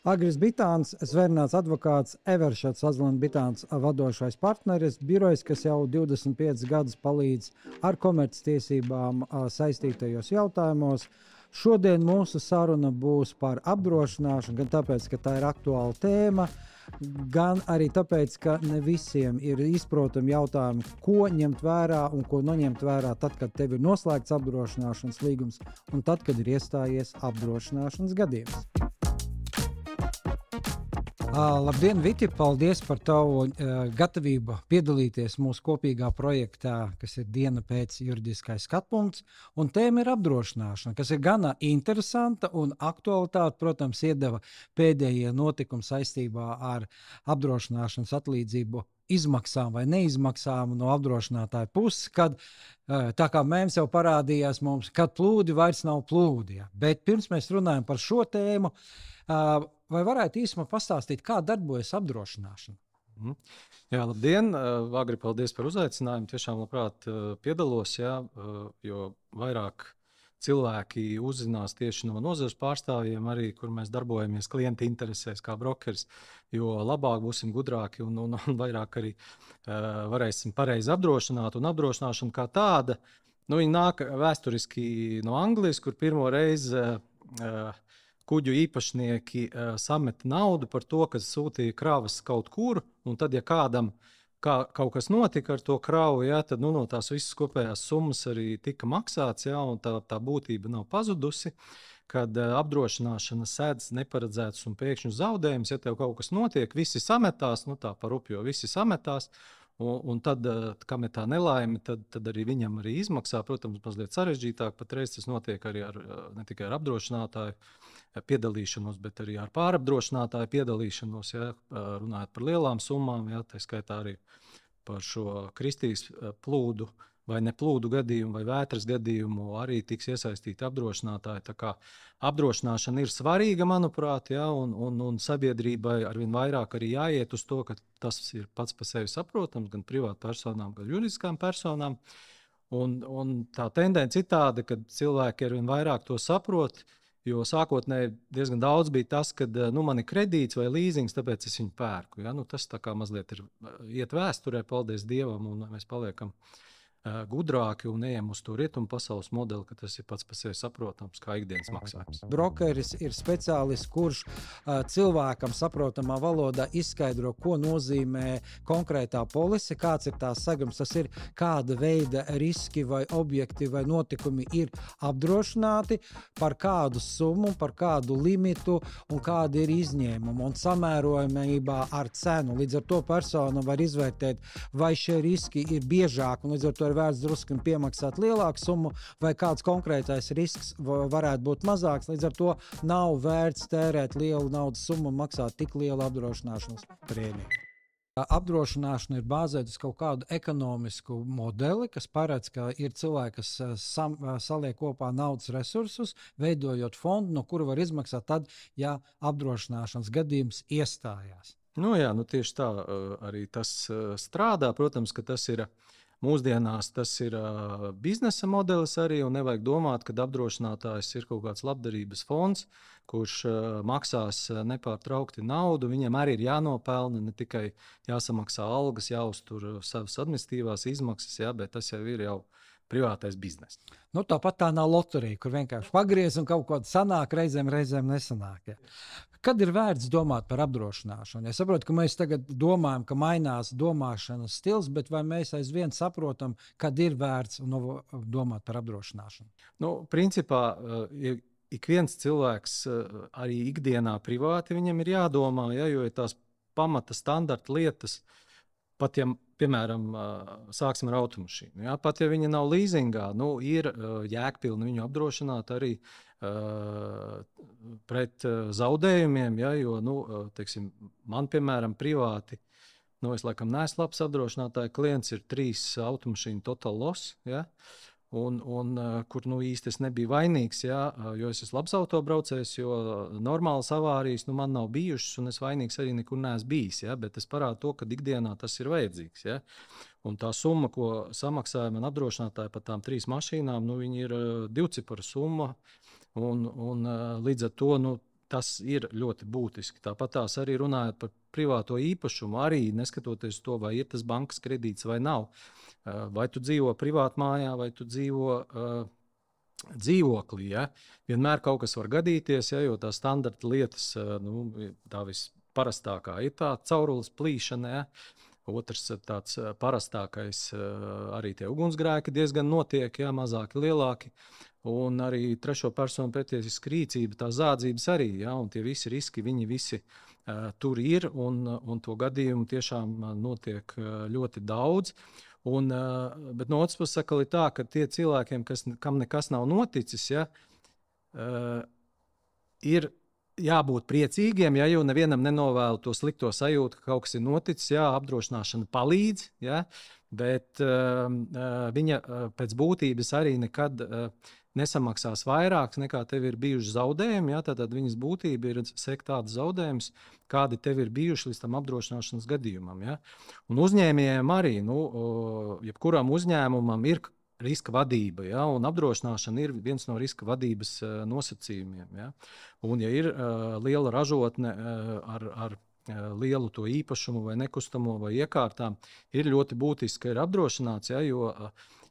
Agris Bitāns, Zvērnāts advokāts, Everšats Azlanda Bitāns vadošais partneris, birojs, kas jau 25 gadus palīdz ar komerctiesībām saistītajos jautājumos. Šodien mūsu saruna būs par apdrošināšanu, gan tāpēc, ka tā ir aktuāla tēma, gan arī tāpēc, ka ne visiem ir izprotami jautājumi, ko ņemt vērā un ko neņemt vērā tad, kad tev ir noslēgts apdrošināšanas līgums un tad, kad ir iestājies apdrošināšanas gadījums. Labdien, Viti! Paldies par tavu gatavību piedalīties mūsu kopīgā projektā, kas ir Diena pēc juridiskais skatpunkts. Un tēma ir apdrošināšana, kas ir gana interesanta un aktualitāte, protams, iedeva pēdējie notikumi saistībā ar apdrošināšanas atlīdzību izmaksām vai neizmaksām no apdrošinātāja puses, kad tā kā mēms jau parādījās mums, kad plūdi vairs nav plūdi. Ja. Bet pirms mēs runājam par šo tēmu, vai varētu īsumā pastāstīt, kā darbojas apdrošināšana? Jā, labdien! Agri, paldies par uzaicinājumu. Tiešām labprāt piedalos, jā, jo vairāk cilvēki uzzinās tieši no nozares pārstāvjiem, arī kur mēs darbojamies klienta interesēs kā brokeris, jo labāk būsim gudrāki un vairāk arī varēsim pareizi apdrošināt. Un apdrošināšana kā tāda, viņa nāk vēsturiski no Anglijas, kur pirmo reizi kuģu īpašnieki sameta naudu par to, ka sūtīja kravas kaut kur, un tad, ja kādam kaut kas notika ar to kravu, ja, tad no tās visas kopējās summas arī tika maksāts, ja, un tā būtība nav pazudusi, kad apdrošināšana sēdz neparedzēts un pēkšņus zaudējums, ja tev kaut kas notiek, visi sametās, tā par upjo, visi sametās, un tad, kam ir tā nelaime, tad arī viņam arī izmaksā, protams, mazliet sarežģītāk, patreiz tas notiek arī ne tikai ar apdrošinātāju piedalīšanos, bet arī ar pārapdrošinātāju piedalīšanos, ja, runājot par lielām summām, ja, tā skaitā arī par šo Kristijas plūdu vai neplūdu gadījumu vai vētras gadījumu arī tiks iesaistīti apdrošinātāji. Tā kā apdrošināšana ir svarīga, manuprāt, ja, un sabiedrībai arvien vairāk arī jāiet uz to, ka tas ir pats par sevi saprotams gan privātpersonām, gan juridiskām personām. Un tā tendence ir tāda, ka cilvēki arvien vairāk to saprot, jo sākotnēji diezgan daudz bija tas, ka man ir kredīts vai līzings, tāpēc es viņu pērku. Ja? Tas tā kā mazliet ir iet vēsturē, paldies Dievam, un mēs paliekam gudrāki un ejam uz to rietumu pasaules modeli, ka tas ir pats par sevi saprotams kā ikdienas maksājums. Brokeris ir speciālists, kurš cilvēkam saprotamā valodā izskaidro, ko nozīmē konkrētā polise, kāds ir tās segums, tas ir kāda veida riski vai objekti vai notikumi ir apdrošināti, par kādu summu, par kādu limitu un kādi ir izņēmumi un samērojamībā ar cenu. Līdz ar to persona var izvērtēt, vai šie riski ir biežāki un līdz ar to ir vērts drusku piemaksāt lielāku summu, vai kāds konkrētais risks varētu būt mazāks. Līdz ar to nav vērts tērēt lielu naudas summu un maksāt tik lielu apdrošināšanas prēmiju. Apdrošināšana ir bāzēta uz kaut kādu ekonomisku modeli, kas paredz, ka ir cilvēki, kas saliek kopā naudas resursus, veidojot fondu, no kura var izmaksāt tad, ja apdrošināšanas gadījums iestājās. Tieši tā arī tas strādā. Protams, ka tas ir mūsdienās tas ir biznesa modelis arī, un nevajag domāt, ka apdrošinātājs ir kaut kāds labdarības fonds, kurš maksās nepārtraukti naudu. Viņam arī ir jānopelna, ne tikai jāsamaksā algas, jāuztur savas administratīvās izmaksas, bet tas jau ir privātais bizness. Tāpat tā nav loterija, kur vienkārši pagriez un kaut ko sanāk, reizēm nesanāk. Ja. Kad ir vērts domāt par apdrošināšanu? Es saprotu, ka mēs tagad domājam, ka mainās domāšanas stils, bet vai mēs aizvien saprotam, kad ir vērts domāt par apdrošināšanu? Principā, ik viens cilvēks arī ikdienā privāti viņam ir jādomā, jo ir tās pamata standarta lietas, pat ja, piemēram, sāksim ar automašīnu. Ja? Pat ja viņa nav līzingā, ir jēgpilni viņu apdrošināt arī pret zaudējumiem, jo, teiksim, man, piemēram, privāti, es laikam neesmu labs apdrošinātāja klients, ir 3 automašīnu total loss, ja? Un kur īsti es nebiju vainīgs, jo es esmu labs autobraucējs, jo normālas avārijas man nav bijušas, un es vainīgs arī nekur neesmu bijis. Bet es parādu to, ka ikdienā tas ir vajadzīgs. Un tā summa, ko samaksāja man apdrošinātāji par tām 3 mašīnām, viņi ir 2-ciparu summa. Un līdz ar to tas ir ļoti būtiski. Tāpat tās arī runājot par privāto īpašumu, arī neskatoties to, vai ir tas bankas kredīts vai nav. Vai tu dzīvo privātmājā, vai tu dzīvo dzīvoklī. Ja? Vienmēr kaut kas var gadīties, ja, jo tā standarta lietas, tā visparastākā ir tā caurules plīšana. Ja? Otrs tāds parastākais arī tie ugunsgrēki diezgan notiek, ja, mazāki, lielāki. Un arī trešo personu pretiesiska rīcība, tā zādzības arī, ja, un tie visi riski, viņi visi tur ir, un to gadījumu tiešām notiek ļoti daudz. Bet no otras puses ir tā, ka tie cilvēkiem, kam nekas nav noticis, ja, ir jābūt priecīgiem, ja jau nevienam nenovēlu to slikto sajūtu, ka kaut kas ir noticis, jā, apdrošināšana palīdz, ja, bet viņa pēc būtības arī nekad nesamaksās vairāk nekā tev ir bijuši zaudējumi. Ja, tad viņas būtība ir sekt tādas zaudējumus, kādi tev ir bijuši līdz tam apdrošināšanas gadījumam. Ja. Un uzņēmējiem arī, jebkuram uzņēmumam ir riska vadība, ja, un apdrošināšana ir viens no riska vadības nosacījumiem. Ja. Un, ja ir liela ražotne ar lielu to īpašumu vai nekustamo vai iekārtām, ir ļoti būtiski, ka ir apdrošināts, ja, jo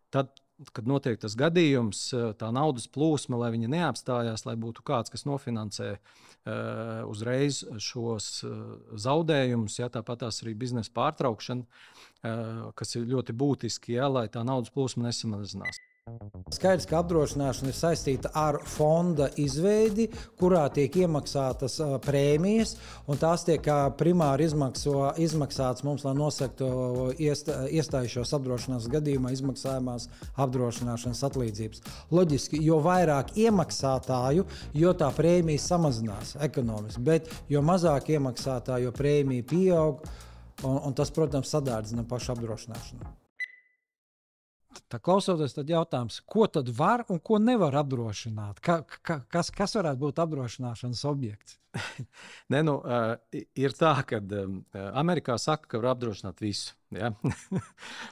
tad, kad notiek tas gadījums, tā naudas plūsma, lai viņa neapstājās, lai būtu kāds, kas nofinansē uzreiz šos zaudējumus, ja, tāpat tās arī biznesa pārtraukšana, kas ir ļoti būtiski, ja, lai tā naudas plūsma nesamazinās. Skaidrs, ka apdrošināšana ir saistīta ar fonda izveidi, kurā tiek iemaksātas prēmijas, un tās tiek primāri izmaksātas mums, lai nosaktu iestājušos apdrošināšanas gadījumā izmaksājumās apdrošināšanas atlīdzības. Loģiski, jo vairāk iemaksātāju, jo tā prēmija samazinās ekonomiski, bet jo mazāk iemaksātāju, jo prēmija pieaug, un tas, protams, sadārdzina pašu apdrošināšanu. Tā klausoties, tad jautājums, ko tad var un ko nevar apdrošināt? Kas varētu būt apdrošināšanas objekts? Ir tā, ka Amerikā saka, ka var apdrošināt visu. Ja?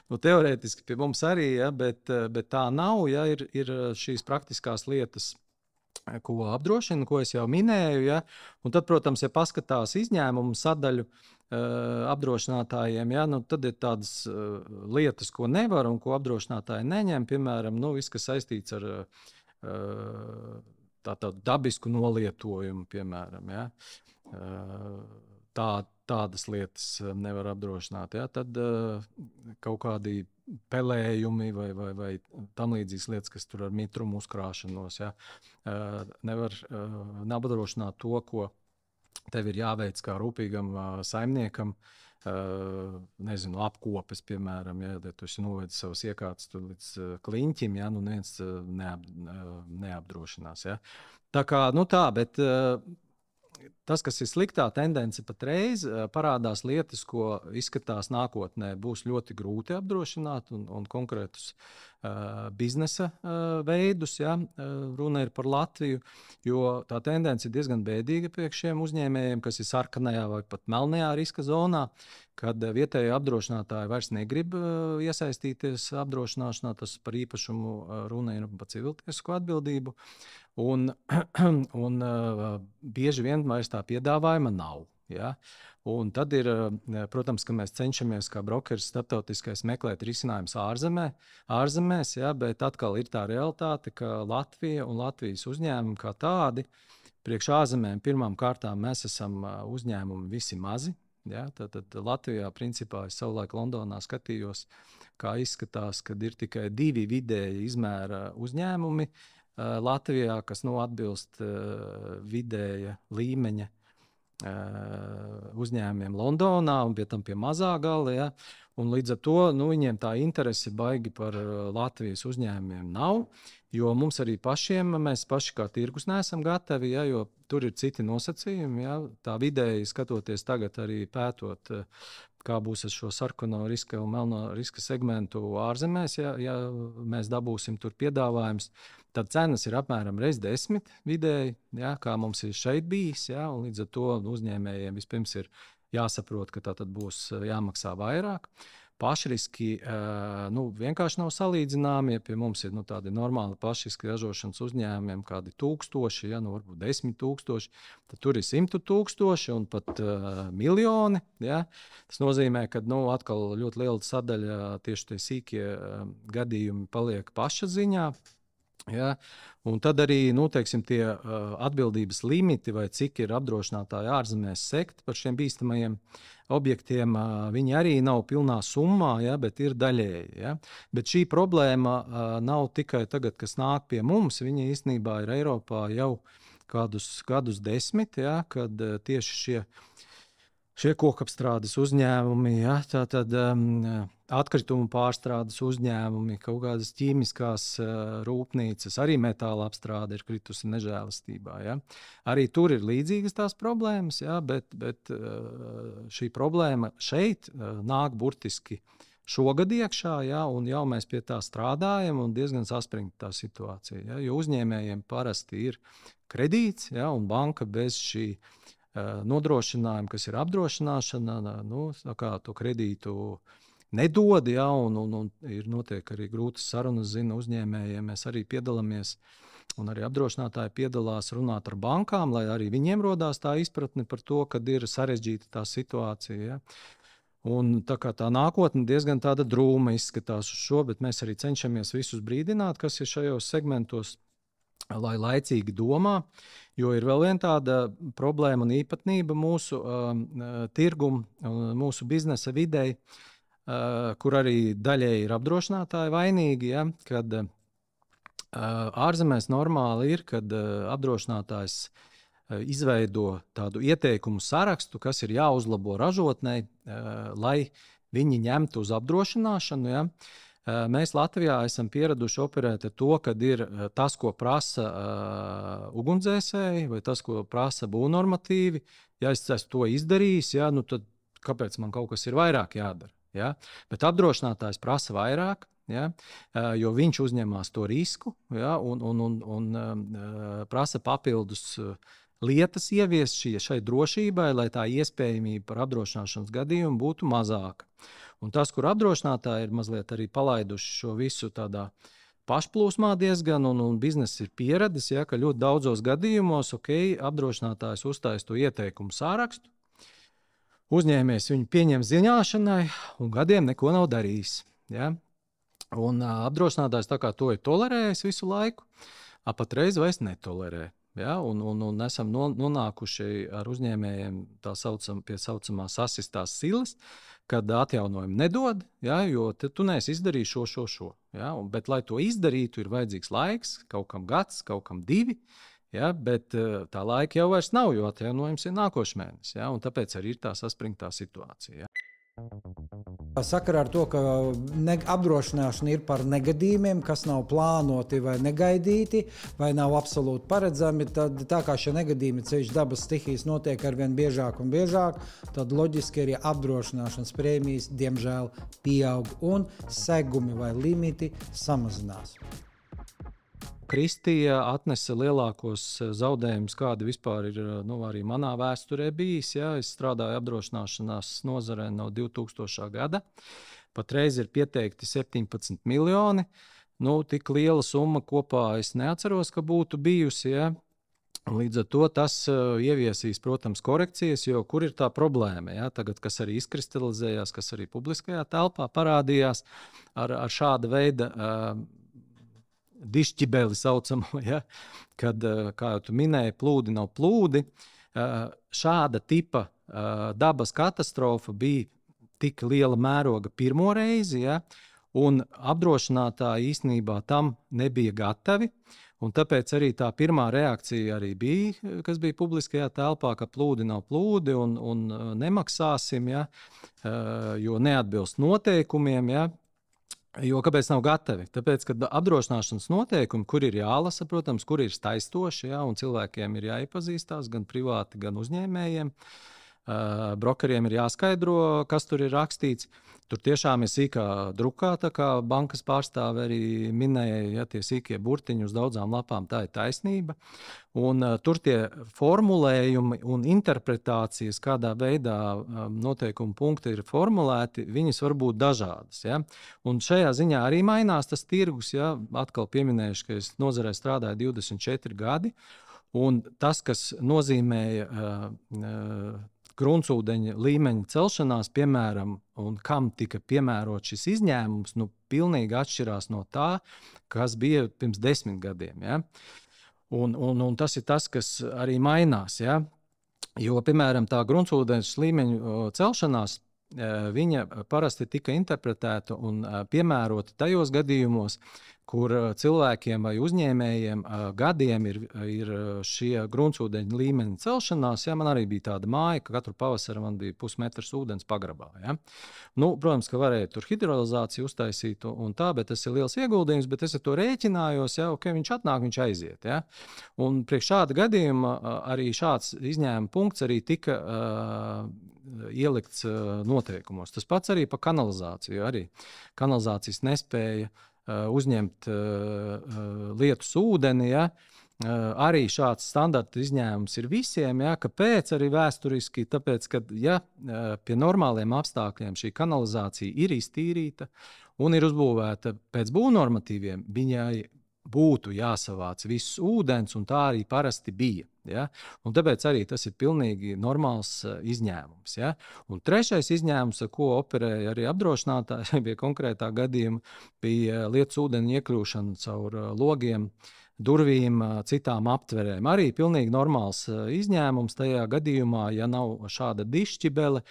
Teorētiski pie mums arī, ja? bet tā nav. Ja? Ir šīs praktiskās lietas, ko apdrošina, ko es jau minēju. Ja? Un tad, protams, ja paskatās izņēmumu sadaļu apdrošinātājiem, ja? Tad ir tādas lietas, ko nevar un ko apdrošinātāji neņem. Piemēram, viss, kas saistīts ar tādu dabisku nolietojumu, piemēram. Ja? Tādas lietas nevar apdrošināt. Ja? Tad kaut kādi pelējumi vai tam līdzīgas lietas, kas tur ar mitrumu uzkrāšanos. Ja? Nevar apdrošināt to, ko tev ir jāveic kā rūpīgam saimniekam, apkopes, piemēram, ja tu esi novedis savas iekārtas līdz kliņķim, ja, neviens neapdrošinās. Ja. Tā kā, bet tas, kas ir sliktā tendence patreiz, parādās lietas, ko izskatās nākotnē būs ļoti grūti apdrošināt un konkrētus biznesa veidus. Ja? Runa ir par Latviju, jo tā tendence ir diezgan bēdīga priekš šiem uzņēmējiem, kas ir sarkanajā vai pat melnajā riska zonā, kad vietējie apdrošinātāji vairs negrib iesaistīties apdrošināšanā. Tas par īpašumu runa ir par civiltiesku atbildību. Un bieži vien vairs tā piedāvājuma nav. Ja? Un tad ir, protams, ka mēs cenšamies kā brokeris starptautiskais meklēt risinājumus ārzemēs, ja? Bet atkal ir tā realitāte, ka Latvija un Latvijas uzņēmumi kā tādi priekš ārzemēm pirmām kārtām mēs esam uzņēmumi visi mazi. Ja? Tad Latvijā principā es savulaik Londonā skatījos, kā izskatās, kad ir tikai 2 vidēji izmēra uzņēmumi Latvijā, kas atbilst vidēja līmeņa uzņēmumiem Londonā un pie tam pie mazā gala. Ja? Un līdz ar to viņiem tā interese baigi par Latvijas uzņēmumiem nav, jo mums arī mēs paši kā tirgus neesam gatavi, ja? Jo tur ir citi nosacījumi. Ja? Tā vidēji skatoties tagad arī pētot, kā būs ar šo sarkano riska un melno riska segmentu ārzemēs, ja mēs dabūsim tur piedāvājums, tad cenas ir apmēram 10 vidēji, ja, kā mums ir šeit bijis. Ja, līdz ar to uzņēmējiem vispirms ir jāsaprot, ka tā tad būs jāmaksā vairāk. pašriski vienkārši nav salīdzināmi. Ja pie mums ir tādi normāli pašriski ražošanas uzņēmumiem, kādi 1000, varbūt 10 000, tad tur ir 100 000 un pat miljoni. Ja? Tas nozīmē, ka atkal ļoti liela sadaļa tieši tie sīkie gadījumi paliek paša ziņā. Ja? Un tad arī tie atbildības limiti, vai cik ir apdrošinātāji ārzemēs sekt par šiem bīstamajiem objektiem, viņi arī nav pilnā summā, ja, bet ir daļēji. Ja. Bet šī problēma nav tikai tagad, kas nāk pie mums. Viņa īstenībā ir Eiropā jau kādus gadus 10, ja, kad tieši šie kokapstrādes uzņēmumi, ja, tātad atkritumu pārstrādes uzņēmumi, kaut kādas ķīmiskās rūpnīcas, arī metāla apstrāde ir kritusi nežēlastībā. Ja. Arī tur ir līdzīgas tās problēmas, ja, bet šī problēma šeit nāk burtiski šogad iekšā, ja, un jau mēs pie tā strādājam, un diezgan saspringta tā situācija. Ja, jo uzņēmējiem parasti ir kredīts, ja, un banka bez šī nodrošinājuma, kas ir apdrošināšana, to kredītu nedod, ja, un ir notiek arī grūtas sarunas, zina uzņēmējiem. Mēs arī piedalāmies, un arī apdrošinātāji piedalās runāt ar bankām, lai arī viņiem rodās tā izpratne par to, kad ir sarežģīta tā situācija. Ja. Un tā nākotne diezgan tāda drūma izskatās uz šo, bet mēs arī cenšamies visus brīdināt, kas ir šajos segmentos, lai laicīgi domā, jo ir vēl viena tāda problēma un īpatnība mūsu tirgum, mūsu biznesa videi, kur arī daļēji ir apdrošinātāji vainīgi, ja, kad ārzemēs normāli ir, kad apdrošinātājs izveido tādu ieteikumu sarakstu, kas ir jāuzlabo ražotnei, lai viņi ņemtu uz apdrošināšanu. Ja. Mēs Latvijā esam pieraduši operēt ar to, kad ir tas, ko prasa ugunsdzēsēji, vai tas, ko prasa būvnormatīvi. Ja es esmu to izdarījis, ja, tad kāpēc man kaut kas ir vairāk jādara? Ja? Bet apdrošinātājs prasa vairāk, ja? Jo viņš uzņemās to risku, ja? un prasa papildus lietas ieviest šai drošībai, lai tā iespējamība par apdrošināšanas gadījumu būtu mazāka. Un tas, kur apdrošinātāji ir mazliet arī palaiduši šo visu tādā pašplūsmā diezgan, un bizness ir pieradis, ja, ka ļoti daudzos gadījumos apdrošinātājs uztais to ieteikumu sārakstu, uzņēmējs viņu pieņem zināšanai un gadiem neko nav darījis. Ja. Un apdrošinātājs tā kā to ir tolerējis visu laiku, patreiz vairs netolerē. Ja, un esam nonākuši ar uzņēmējiem pie saucamās sasistās silas, kad atjaunojumu nedod, ja, jo tu neesi izdarījis šo. Ja, bet, lai to izdarītu, ir vajadzīgs laiks, kaut kam gads, kaut kam 2, ja, bet tā laika jau vairs nav, jo atjaunojums ir nākošais mēnesis. Ja, un tāpēc arī ir tā saspringtā situācija. Ja. Sakarā ar to, ka apdrošināšana ir par negadījumiem, kas nav plānoti vai negaidīti, vai nav absolūti paredzami, tad tā kā šie negadījumi ceļš dabas stihijas notiek arvien biežāk un biežāk, tad loģiski arī apdrošināšanas prēmijas, diemžēl, pieaug un segumi vai limiti samazinās. Kristija atnesa lielākos zaudējumus, kādi vispār ir arī manā vēsturē bijis. Ja. Es strādāju apdrošināšanās nozarē no 2000. gada. Patreiz ir pieteikti 17 miljoni. Tik liela summa kopā es neatceros, ka būtu bijusi. Ja. Līdz ar to tas ieviesīs, protams, korekcijas, jo kur ir tā problēma? Ja? Tagad, kas arī izkristalizējās, kas arī publiskajā telpā parādījās ar šāda veida dišķibeli saucamo, ja? Kad, kā jau tu minēji, plūdi nav plūdi. Šāda tipa dabas katastrofa bija tik liela mēroga pirmo reizi, ja? Un apdrošinātāji īstenībā tam nebija gatavi. Un tāpēc arī tā pirmā reakcija arī bija, kas bija publiskajā telpā, ka plūdi nav plūdi un nemaksāsim, ja? Jo neatbilst noteikumiem. Ja? Jo kāpēc nav gatavi? Tāpēc, ka apdrošināšanas noteikumi, kur ir jālasa, protams, kur ir saistoši, ja, un cilvēkiem ir jāiepazīstās gan privāti, gan uzņēmējiem, brokeriem ir jāskaidro, kas tur ir rakstīts. Tur tiešām ir sīkā drukā, tā kā bankas pārstāve arī minēja, ja tie sīkie burtiņi uz daudzām lapām, tā ir taisnība. Un tur tie formulējumi un interpretācijas, kādā veidā noteikuma punkti ir formulēti, viņas var būt dažādas. Ja? Un šajā ziņā arī mainās tas tirgus. Ja? Atkal pieminējuši, ka es nozarē strādāju 24 gadi. Un tas, kas nozīmēja gruntsūdeņa līmeņa celšanās, piemēram, un kam tika piemērots šis izņēmums, pilnīgi atšķirās no tā, kas bija pirms 10 gadiem. Ja? Un tas ir tas, kas arī mainās. Ja? Jo, piemēram, tā gruntsūdeņa līmeņa celšanās, viņa parasti tika interpretēta un piemērota tajos gadījumos, kur cilvēkiem vai uzņēmējiem gadiem ir šie gruntsūdeņa līmeņa celšanās. Ja, man arī bija tāda māja, ka katru pavasaru man bija pusmetrs ūdens pagrabā. Ja. Protams, ka varēja tur hidrolizāciju uztaisīt un tā, bet tas ir liels ieguldījums, bet es ar to rēķinājos, ja, okay, viņš atnāk, viņš aiziet. Ja. Un priekš šāda gadījuma arī šāds izņēmuma punkts arī tika ielikts noteikumos. Tas pats arī par kanalizāciju. Arī kanalizācijas nespēja uzņemt lietus ūdeni. Ja? Arī šāds standarta izņēmums ir visiem. Ja? Kāpēc arī vēsturiski? Tāpēc, ka ja pie normāliem apstākļiem šī kanalizācija ir iztīrīta un ir uzbūvēta pēc būvnormatīviem, viņai būtu jāsavāc viss ūdens, un tā arī parasti bija. Ja? Un tāpēc arī tas ir pilnīgi normāls izņēmums. Ja? Un trešais izņēmums, ar ko operēja arī apdrošinātāji, bija konkrētā gadījuma, bija lietus ūdeni iekļūšana caur logiem, durvīm, citām aptverēm. Arī pilnīgi normāls izņēmums tajā gadījumā, ja nav šāda dišķibele,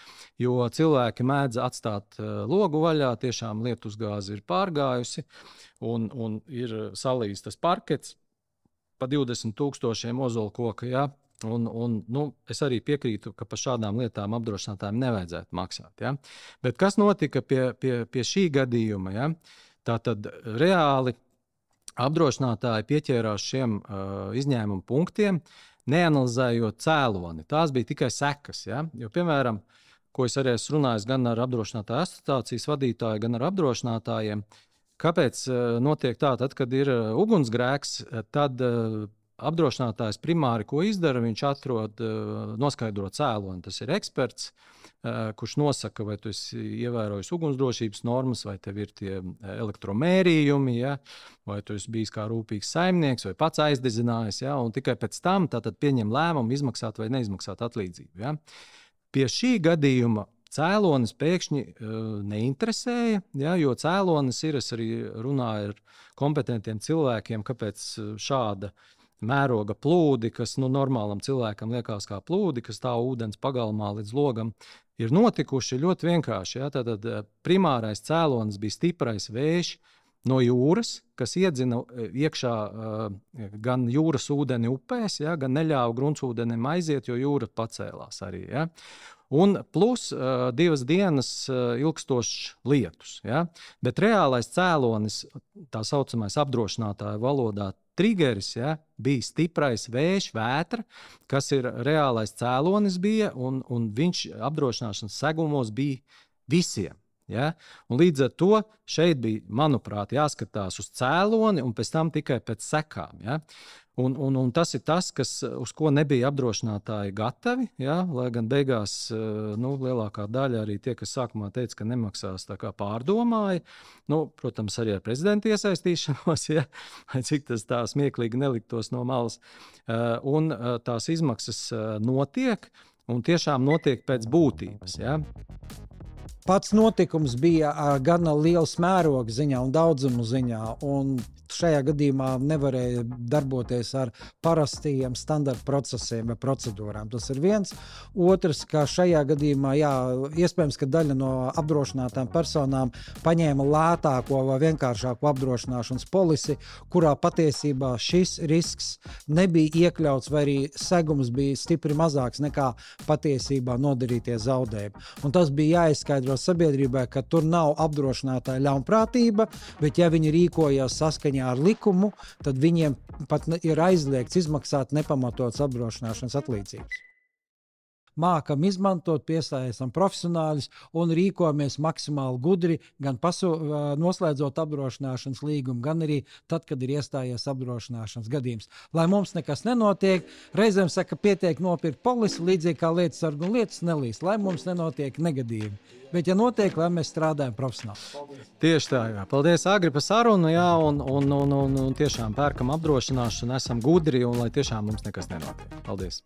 jo cilvēki mēdz atstāt logu vaļā, tiešām lietusgāze ir pārgājusi un ir salījis tas parkets pa 20,000 ozolkoka. Ja? Es arī piekrītu, ka par šādām lietām apdrošinātājiem nevajadzētu maksāt. Ja? Bet kas notika pie šī gadījuma? Ja? Tātad reāli apdrošinātāji pieķērās šiem izņēmumu punktiem, neanalizējot cēloni. Tās bija tikai sekas. Ja? Jo, piemēram, ko es arī esmu runājis gan ar apdrošinātāju asociācijas vadītāju, gan ar apdrošinātājiem, kāpēc notiek tā, tad, kad ir ugunsgrēks, tad apdrošinātājs primāri, ko izdara, viņš noskaidro cēloni. Tas ir eksperts, kurš nosaka, vai tu esi ievērojis ugunsdrošības normas, vai tev ir tie elektromērījumi, ja? Vai tu esi bijis kā rūpīgs saimnieks, vai pats aizdedzinājis. Ja? Un tikai pēc tam pieņem lēmumu izmaksāt vai neizmaksāt atlīdzību. Ja? Pie šī gadījuma cēlonis pēkšņi neinteresēja, ja, jo cēlonis ir, es arī runāju ar kompetentiem cilvēkiem, kāpēc šāda mēroga plūdi, kas normālam cilvēkam liekas kā plūdi, kas stāv ūdens pagalmā līdz logam, ir notikuši ļoti vienkārši. Ja. Tātad primārais cēlonis bija stiprais vējš no jūras, kas iedzina iekšā gan jūras ūdeni upēs, ja, gan neļāva gruntsūdenim aiziet, jo jūra pacēlās arī. Ja. Un plus 2 dienas ilgstošs lietus. Ja? Bet reālais cēlonis, tā saucamais apdrošinātāja valodā, trigeris, ja, bija stiprais vējš, vētra, kas ir reālais cēlonis bija, un viņš apdrošināšanas segumos bija visiem. Ja? Un līdz ar to šeit bija, manuprāt, jāskatās uz cēloni un pēc tam tikai pēc sekām. Ja? Un tas ir tas, uz ko nebija apdrošinātāji gatavi, ja? Lai gan beigās lielākā daļa arī tie, kas sākumā teica, ka nemaksās, tā kā pārdomāja. Protams, arī ar prezidenta iesaistīšanos, ja? Cik tas tā smieklīgi neliktos no malas. Un tās izmaksas notiek, un tiešām notiek pēc būtības. Ja? Pats notikums bija gana liels mēroga ziņā un daudzumu ziņā, un šajā gadījumā nevarēja darboties ar parastajiem standarta procesiem vai procedūrām. Tas ir viens. Otrs, ka šajā gadījumā, iespējams, ka daļa no apdrošinātām personām paņēma lētāko vai vienkāršāko apdrošināšanas polisi, kurā patiesībā šis risks nebija iekļauts vai arī segums bija stipri mazāks nekā patiesībā nodarītie zaudējumi. Un tas bija jāizskaidro sabiedrībai, ka tur nav apdrošinātāja ļaunprātība, bet ja viņi rīkojās saskaņā ar likumu, tad viņiem pat ir aizliegts izmaksāt nepamatotas apdrošināšanas atlīdzības. mākam izmantot, piesaistam profesionāļus un rīkojamies maksimāli gudri, gan noslēdzot apdrošināšanas līgumu, gan arī tad, kad ir iestājies apdrošināšanas gadījums. Lai mums nekas nenotiek, reizēm saka, pietiek nopirkt polisi, līdzīgi kā lietas sargu un lietas nelīst, lai mums nenotiek negadījumi. Bet, ja notiek, lai mēs strādājam profesionāli. Tieši tā, jā. Paldies, Agri, par sarunu, jā, un tiešām pērkam apdrošināšanu, esam gudri, un lai tiešām mums nekas nenotiek. Paldies!